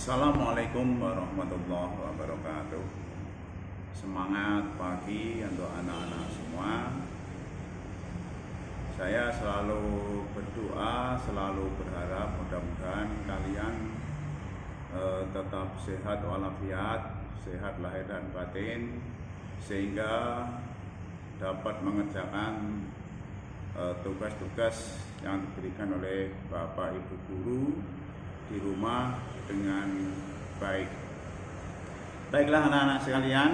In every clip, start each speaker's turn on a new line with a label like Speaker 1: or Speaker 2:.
Speaker 1: Assalamualaikum warahmatullahi wabarakatuh. Semangat pagi untuk anak-anak semua. Saya selalu berdoa, selalu berharap mudah-mudahan kalian tetap sehat walafiat, sehat lahir dan batin, sehingga dapat mengerjakan tugas-tugas yang diberikan oleh Bapak Ibu guru di rumah dengan baik. Baiklah anak-anak sekalian,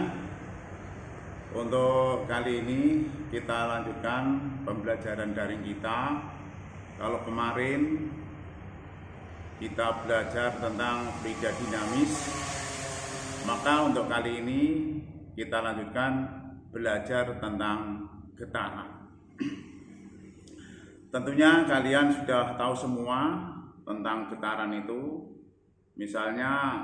Speaker 1: untuk kali ini kita lanjutkan pembelajaran daring kita. Kalau kemarin kita belajar tentang liga dinamis, maka untuk kali ini kita lanjutkan belajar tentang getaran. Tentunya kalian sudah tahu semua tentang getaran itu. Misalnya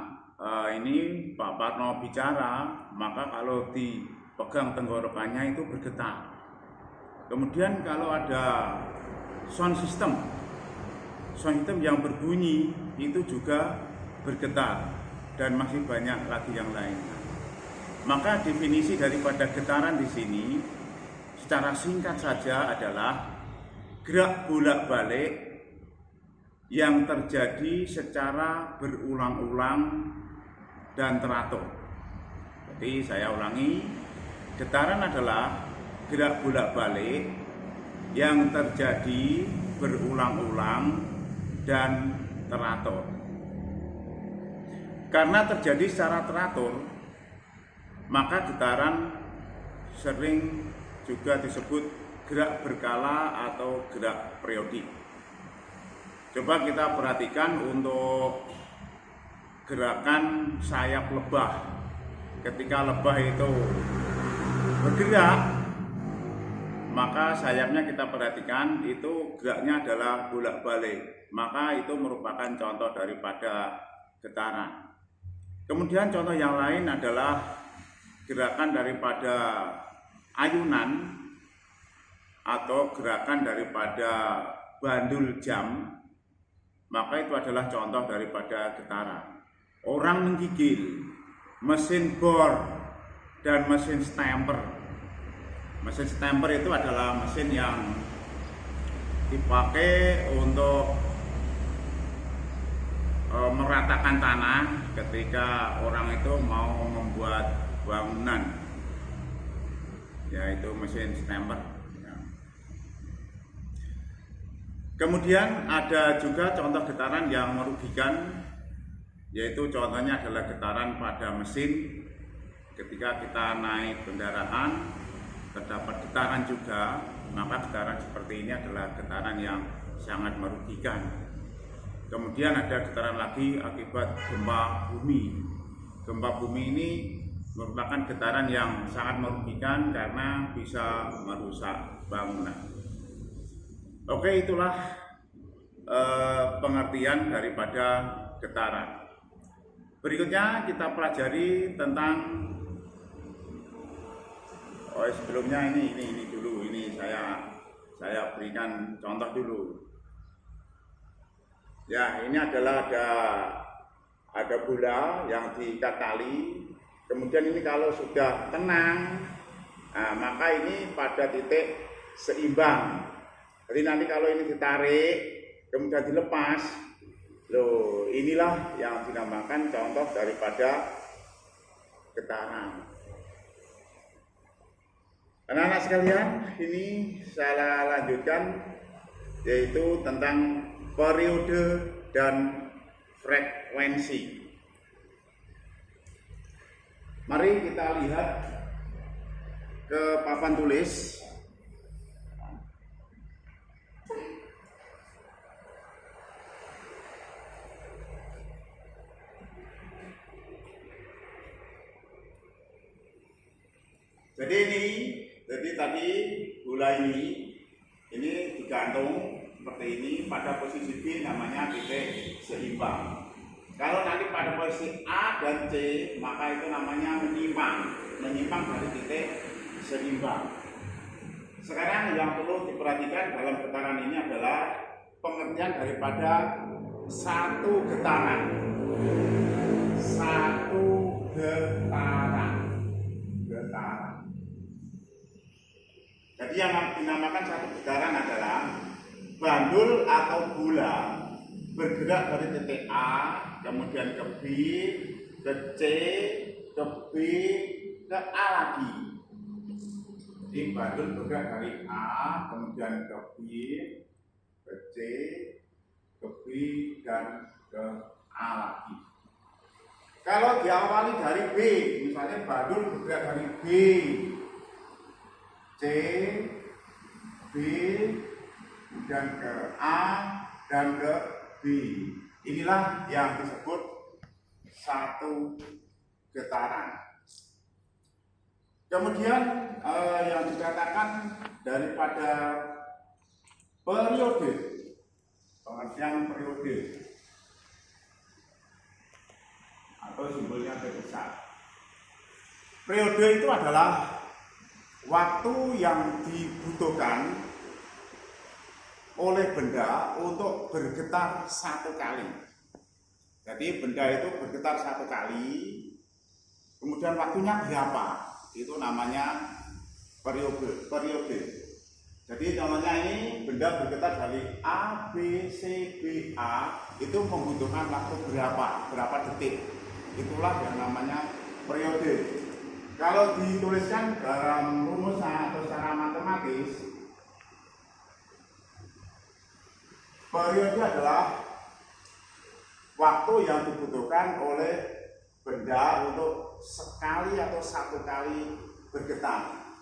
Speaker 1: ini Pak Parno bicara, maka kalau dipegang tenggorokannya itu bergetar. Kemudian kalau ada sound system yang berbunyi itu juga bergetar, dan masih banyak lagi yang lainnya. Maka definisi daripada getaran di sini secara singkat saja adalah gerak bolak-balik yang terjadi secara berulang-ulang dan teratur. Jadi saya ulangi, getaran adalah gerak bolak-balik yang terjadi berulang-ulang dan teratur. Karena terjadi secara teratur, maka getaran sering juga disebut gerak berkala atau gerak periodik. Coba kita perhatikan untuk gerakan sayap lebah. Ketika lebah itu bergerak, maka sayapnya kita perhatikan itu geraknya adalah bolak-balik. Maka itu merupakan contoh daripada getaran. Kemudian contoh yang lain adalah gerakan daripada ayunan atau gerakan daripada bandul jam. Maka itu adalah contoh daripada getaran. Orang menggigil, mesin bor, dan mesin stamper. Mesin stamper itu adalah mesin yang dipakai untuk meratakan tanah ketika orang itu mau membuat bangunan, yaitu mesin stamper. Kemudian ada juga contoh getaran yang merugikan, yaitu contohnya adalah getaran pada mesin. Ketika kita naik kendaraan terdapat getaran juga, maka getaran seperti ini adalah getaran yang sangat merugikan. Kemudian ada getaran lagi akibat gempa bumi. Gempa bumi ini merupakan getaran yang sangat merugikan karena bisa merusak bangunan. Oke, itulah pengertian daripada getaran. Berikutnya kita pelajari tentang sebelumnya ini dulu. Ini saya berikan contoh dulu. Ya, ini adalah ada bola yang diikat tali. Kemudian ini kalau sudah tenang, maka ini pada titik seimbang. Jadi nanti kalau ini ditarik, kemudian dilepas, loh inilah yang dinamakan contoh daripada getaran. Anak-anak sekalian, ini saya lanjutkan, yaitu tentang periode dan frekuensi. Mari kita lihat ke papan tulis. Jadi tadi bola ini digantung seperti ini, pada posisi B namanya titik seimbang. Kalau nanti pada posisi A dan C, maka itu namanya menyimpang dari titik seimbang. Sekarang yang perlu diperhatikan dalam getaran ini adalah pengertian daripada satu getaran. Jadi yang dinamakan satu getaran adalah bandul atau bola bergerak dari titik A, kemudian ke B, ke C, ke B, ke A lagi. Jadi bandul bergerak dari A, kemudian ke B, ke C, ke B, dan ke A lagi. Kalau diawali dari B, misalnya bandul bergerak dari B, C, B, dan ke A, dan ke B. Inilah yang disebut satu getaran. Kemudian yang dikatakan daripada periode, pengertian periode atau simbolnya P besar. Periode itu adalah waktu yang dibutuhkan oleh benda untuk bergetar satu kali. Jadi benda itu bergetar satu kali, kemudian waktunya berapa? Itu namanya periode. Jadi contohnya ini benda bergetar dari A, B, C, B, A, itu membutuhkan waktu berapa detik. Itulah yang namanya periode. Kalau dituliskan dalam rumus atau secara matematis, periode adalah waktu yang dibutuhkan oleh benda untuk sekali atau satu kali bergetar.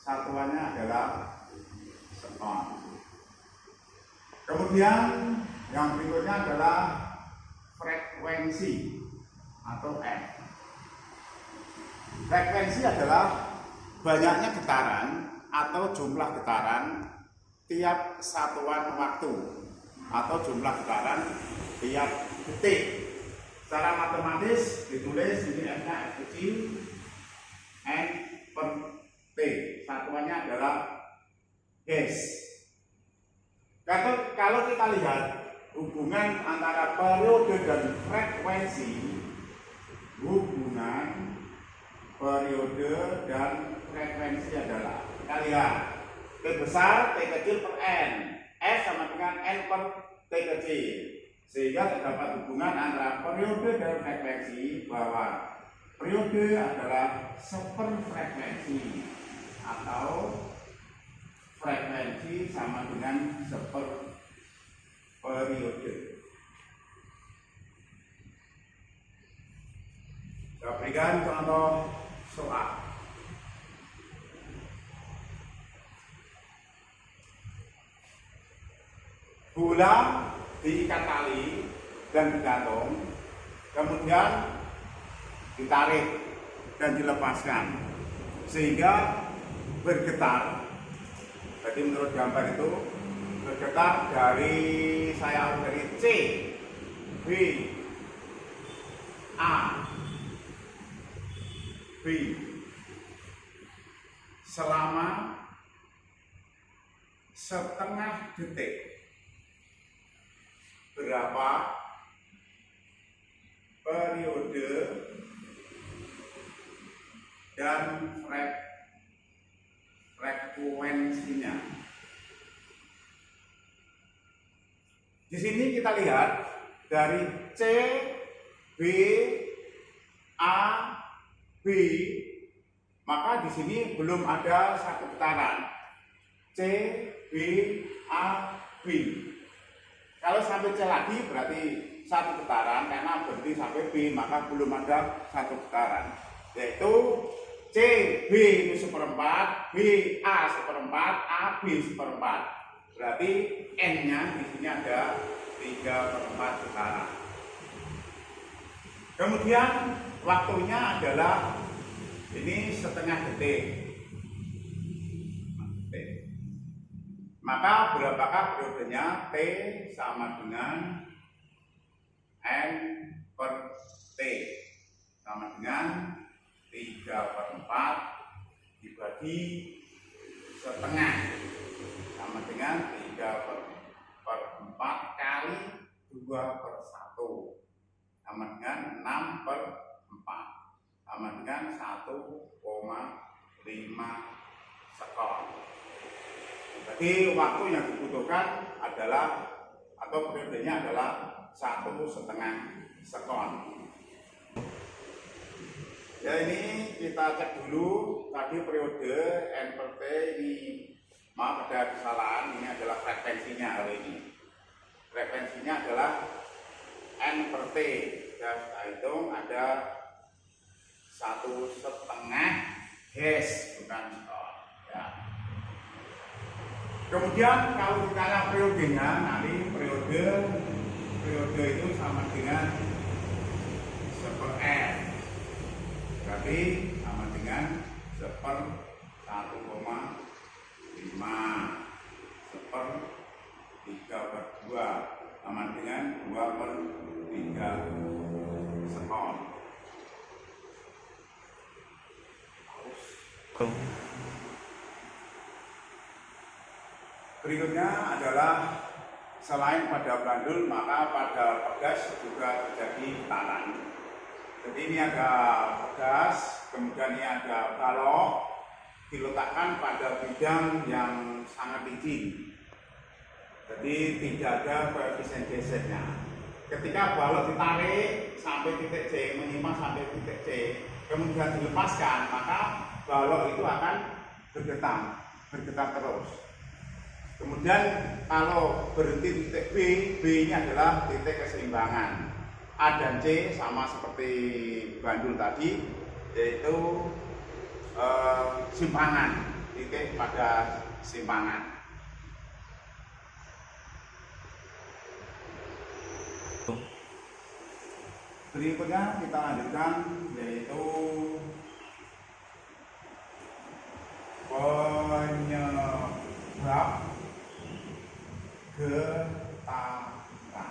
Speaker 1: Satuannya adalah sekon. Kemudian yang berikutnya adalah frekuensi atau F. Frekuensi adalah banyaknya getaran atau jumlah getaran tiap satuan waktu atau jumlah getaran tiap detik. Secara matematis ditulis ini F-nya F kecil, N per T. Satuannya adalah Hertz. Kalau kita lihat hubungan antara periode dan frekuensi, hubungan periode dan frekuensi adalah, kita lihat T besar, T kecil per N, F sama dengan N per T kecil. Sehingga terdapat hubungan antara periode dan frekuensi, bahwa periode adalah seperfrekuensi atau frekuensi sama dengan seperperiode. Saya berikan contoh soal. Bola diikat tali dan digantung, kemudian ditarik dan dilepaskan sehingga bergetar. Jadi menurut gambar itu bergetar dari C, B, A, B selama setengah detik. Berapa periode dan frekuensinya. Di sini kita lihat dari C, B, A, B, maka di sini belum ada satu getaran. C, B, A, B. Kalau sampai C lagi berarti satu getaran, karena berhenti sampai B maka belum ada satu getaran. Yaitu C, B itu seperempat, B, A seperempat, A, B seperempat. Berarti N-nya di sini ada 3/4 getaran. Kemudian waktunya adalah ini setengah detik. Maka berapakah periodenya? T sama dengan N per T sama dengan 3/4 dibagi setengah sama dengan 3/4 kali 2/1 sama dengan 6/4 sama dengan 1,5 sekon. Jadi waktu yang dibutuhkan adalah atau periodenya adalah 1,5 sekon. Ya, ini kita cek dulu tadi periode N per T ini, maaf ada kesalahan, ini adalah frekuensinya hari ini. Frekuensinya adalah N per T. Ya, kita hitung ada 1,5 Hz, bukan sekon. Ya. Kemudian kalau ditanya periodenya, nanti periode itu sama dengan 1/n. Berarti sama dengan 1/1,5 1/3/2 sama dengan 2/3 sekon. Berikutnya adalah selain pada bandul, maka pada pegas juga terjadi getaran. Jadi ini ada pegas, kemudian ini ada balok, diletakkan pada bidang yang sangat tinggi. Jadi tidak ada koefisien gesernya. Ketika balok ditarik sampai titik C, menyimpang sampai titik C, kemudian dilepaskan, maka balok itu akan bergetar terus. Kemudian kalau berhenti di titik B, B ini adalah titik keseimbangan. A dan C sama seperti bandul tadi, yaitu simpangan, titik pada simpangan. Berikutnya kita lanjutkan, yaitu penyebab getaran.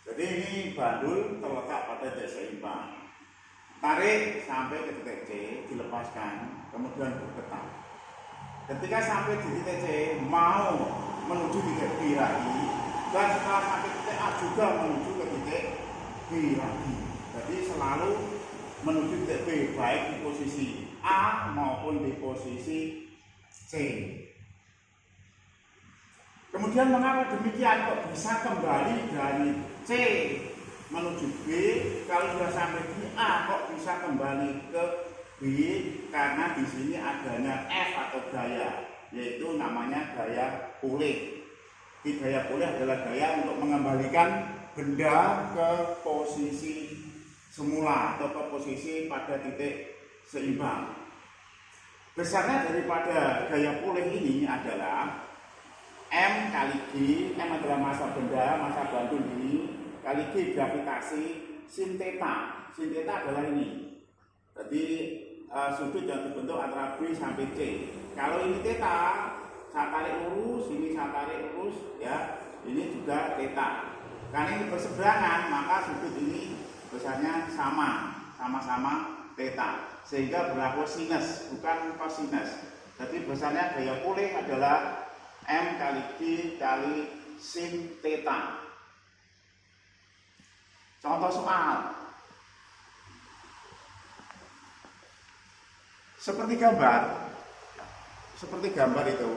Speaker 1: Jadi ini bandul terletak pada titik seimbang. Tarik sampai ke titik C, dilepaskan, kemudian bergetar. Ketika sampai di titik C, mau menuju titik B lagi, dan setelah sampai titik A juga menuju ke titik B lagi. Jadi selalu menuju titik B, baik di posisi A maupun di posisi C. Kemudian mengapa demikian, kok bisa kembali dari C menuju B? Kalau sudah sampai di A kok bisa kembali ke B? Karena di sini adanya F atau gaya, yaitu namanya gaya pulih. Di gaya pulih adalah gaya untuk mengembalikan benda ke posisi semula atau ke posisi pada titik seimbang. Besarnya daripada gaya pulih ini adalah M kali G, M adalah massa benda, massa bandul ini, kali G gravitasi, sin theta. Sin theta adalah ini. Jadi sudut yang dibentuk antara B sampai C. Kalau ini theta, saya tarik lurus, ini saya tarik lurus, ya, ini juga theta. Karena ini berseberangan, maka sudut ini besarnya sama-sama theta. Sehingga berlaku sinus, bukan kosinus. Jadi besarnya gaya pulih adalah M kali G kali sin theta. Contoh soal. Seperti gambar itu,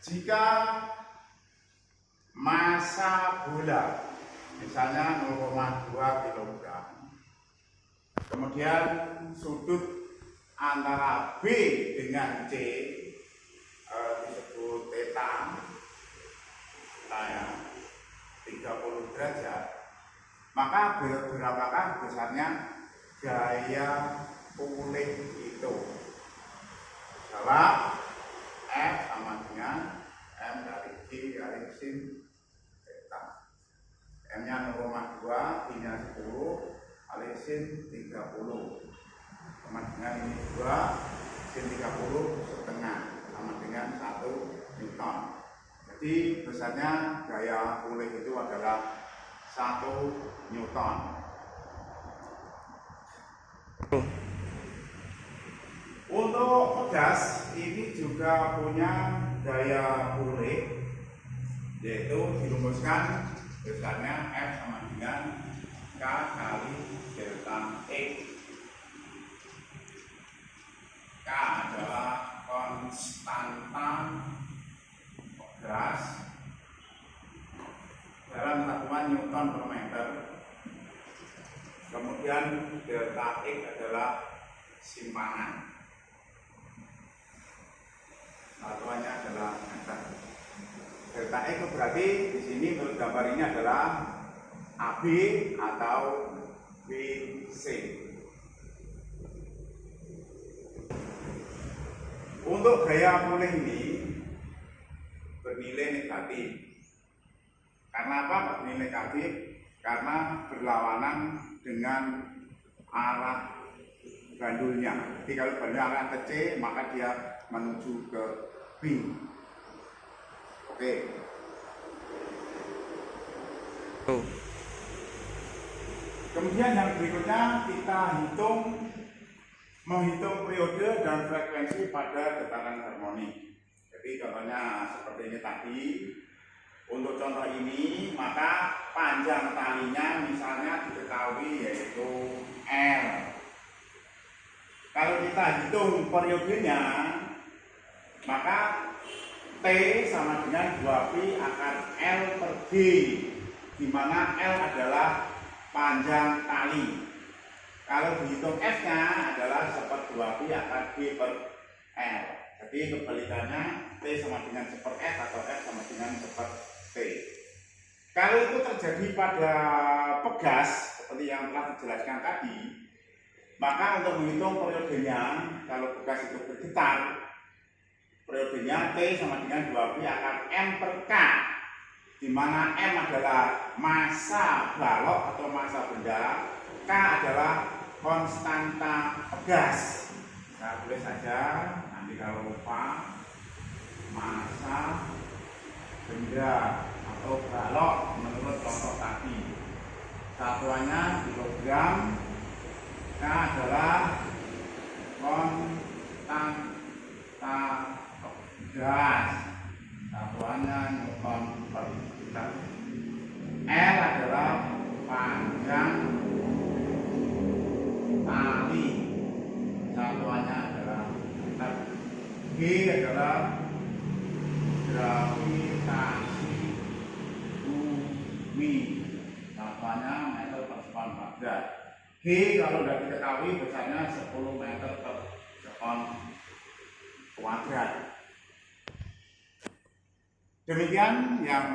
Speaker 1: jika massa bola misalnya 0,2 kg, kemudian sudut antara B dengan C disebut theta, ya, 30 derajat, maka berapakah besarnya gaya pulih itu? Jawab, F sama dengan M kali G kali sin theta. M nya 0,2, G nya 10 kali sin 30 sama dengan ini 2, sin 30 setengah sama dengan 1 Newton. Jadi besarnya gaya pulih itu adalah 1 Newton. Untuk pegas ini juga punya gaya pulih, yaitu dirumuskan besarnya F sama dengan K kali delta X. K adalah konstanta pegas dalam satuan Newton per meter. Kemudian delta X adalah simpanan, satuannya adalah meter. Delta X itu berarti di sini menurut gambar ini adalah AB atau BC. Untuk gaya pulih ini bernilai negatif. Karena apa bernilai negatif? Karena berlawanan dengan arah gandulnya. Jadi kalau gandulnya arah ke C, maka dia menuju ke B. Oke. Kemudian yang berikutnya kita menghitung periode dan frekuensi pada getaran harmonik. Jadi contohnya seperti ini tadi. Untuk contoh ini maka panjang talinya misalnya diketahui yaitu L. Kalau kita hitung periodenya maka T sama dengan 2pi akar L per G, di mana L adalah panjang tali. Kalau dihitung F-nya adalah seper 2pi akar G per L. Jadi kebalikannya T sama dengan seper F atau F sama dengan seper T. Kalau itu terjadi pada pegas seperti yang telah dijelaskan tadi, maka untuk menghitung periodenya, kalau pegas itu bergetar, periodenya T sama dengan 2pi akar M per K, di mana M adalah massa balok atau massa benda, K adalah konstanta pegas. Nah, tulis saja nanti kalau lupa, massa benda atau balok menurut contoh tadi. Satuannya kilogram, K adalah konstanta pegas, satuannya Newton per meter. L adalah panjang tali, satuannya adalah meter. G adalah gravitasi bumi, satuannya meter per sekon kuadrat. G kalau sudah diketahui besarnya 10 meter per sekon kuadrat. Demikian yang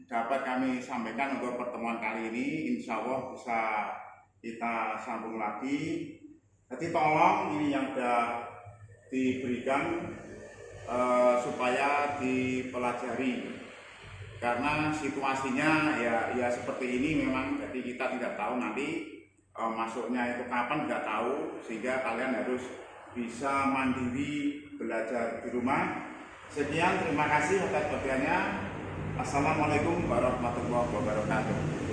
Speaker 1: dapat kami sampaikan untuk pertemuan kali ini. Insya Allah bisa kita sambung lagi. Jadi tolong ini yang sudah diberikan supaya dipelajari, karena situasinya ya seperti ini memang. Jadi kita tidak tahu nanti masuknya itu kapan, tidak tahu, sehingga kalian harus bisa mandiri belajar di rumah. Sekian, terima kasih atas perhatiannya. Assalamualaikum warahmatullahi wabarakatuh.